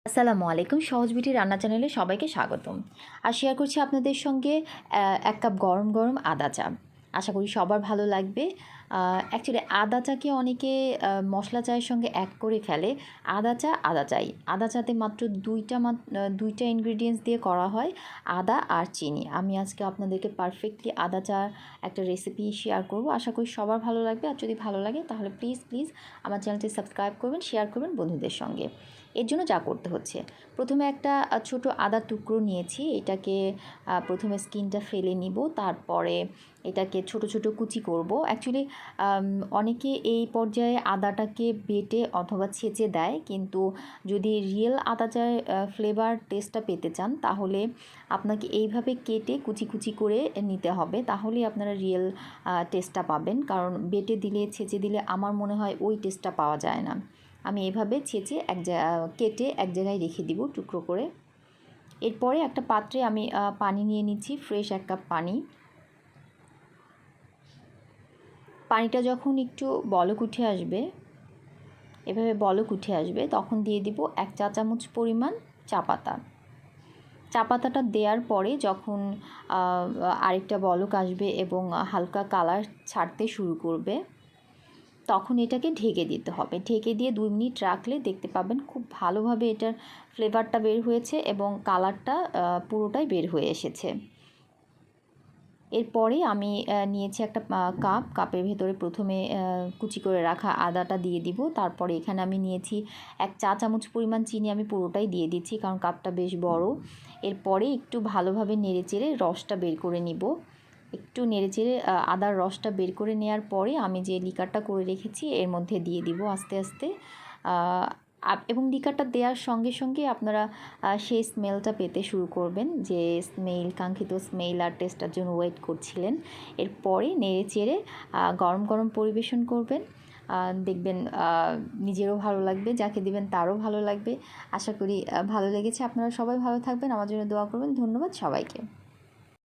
আসসালামু আলাইকুম। সহজ বিউটি রান্না চ্যানেলে সবাইকে স্বাগতম। আর শেয়ার করছি আপনাদের সঙ্গে ১ কাপ গরম গরম আদা চা। আশা করি সবার ভালো লাগবে। অ্যাকচুয়ালি আদা চাকে অনেকে মশলা চায়ের সঙ্গে এক করে ফেলে। আদা চা আদা চাই। আদা চাতে মাত্র ২টা ইনগ্রিডিয়েন্টস দিয়ে করা হয়, আদা আর চিনি। আমি আজকে আপনাদেরকে পারফেক্টলি আদা চা একটা রেসিপি শেয়ার করব। আশা করি সবার ভালো লাগবে। আর যদি ভালো লাগে তাহলে প্লিজ আমার চ্যানেলটি সাবস্ক্রাইব করবেন, শেয়ার করবেন বন্ধুদের সঙ্গে। এর জন্য যা করতে হচ্ছে, প্রথমে একটা ছোট আদার টুকরো নিয়েছি। এটাকে প্রথমে স্কিনটা ফেলে নিব, তারপরে এটাকে ছোট ছোট কুচি করব। অ্যাকচুয়ালি অনেকে এই পর্যায়ে আদাটাকে বেটে অথবা ছেঁচে দেয়, কিন্তু যদি রিয়েল আদা চায়ের ফ্লেভার টেস্টটা পেতে চান তাহলে আপনাকে এইভাবে কেটে কুচি কুচি করে নিতে হবে, তাহলেই আপনারা রিয়েল টেস্টটা পাবেন। কারণ বেটে দিলে ছেঁচে দিলে আমার মনে হয় ওই টেস্টটা পাওয়া যায় না। আমি এভাবে ছেঁচে কেটে এক জায়গায় রেখে দিব টুকরো করে। এরপরে একটা পাত্রে আমি পানি নিয়ে নিচ্ছি, ফ্রেশ 1 কাপ পানি। পানিটা যখন একটু বলক উঠে আসবে, এভাবে বলক উঠে আসবে, তখন দিয়ে দিব 1 চা চামচ পরিমাণ চা পাতা। চা পাতাটা দেওয়ার পরে যখন আরেকটা বলক আসবে এবং হালকা কালার ছাড়তে শুরু করবে, তখন এটাকে ঢেকে দিতে হবে। ঢেকে দিয়ে 2 মিনিট রাখলে দেখতে পাবেন খুব ভালোভাবে এটার ফ্লেভারটা বের হয়েছে এবং কালারটা পুরোটাই বের হয়ে এসেছে। এরপরে আমি নিয়েছি একটা কাপের ভেতরে প্রথমে কুচি করে রাখা আদাটা দিয়ে দিব। তারপরে এখানে আমি নিয়েছি 1 চা চামচ পরিমাণ চিনি, আমি পুরোটাই দিয়ে দিচ্ছি কারণ কাপটা বেশ বড়। এরপরে একটু ভালোভাবে নেড়েচেড়ে রসটা বের করে নিব। একটু নেড়েচেড়ে আদার রসটা বের করে নেওয়ার পরে আমি যে লিকারটা করে রেখেছি এর মধ্যে দিয়ে দিব আস্তে আস্তে। এবং লিকারটা দেওয়ার সঙ্গে সঙ্গে আপনারা সেই স্মেলটা পেতে শুরু করবেন, যে কাঙ্ক্ষিত স্মেল আর টেস্টার জন্য ওয়েট করছিলেন। এরপরে নেড়েচেড়ে গরম গরম পরিবেশন করবেন। দেখবেন নিজেরও ভালো লাগবে, যাকে দিবেন তারও ভালো লাগবে। আশা করি ভালো লেগেছে। আপনারা সবাই ভালো থাকবেন, আমার জন্য দোয়া করবেন। ধন্যবাদ সবাইকে।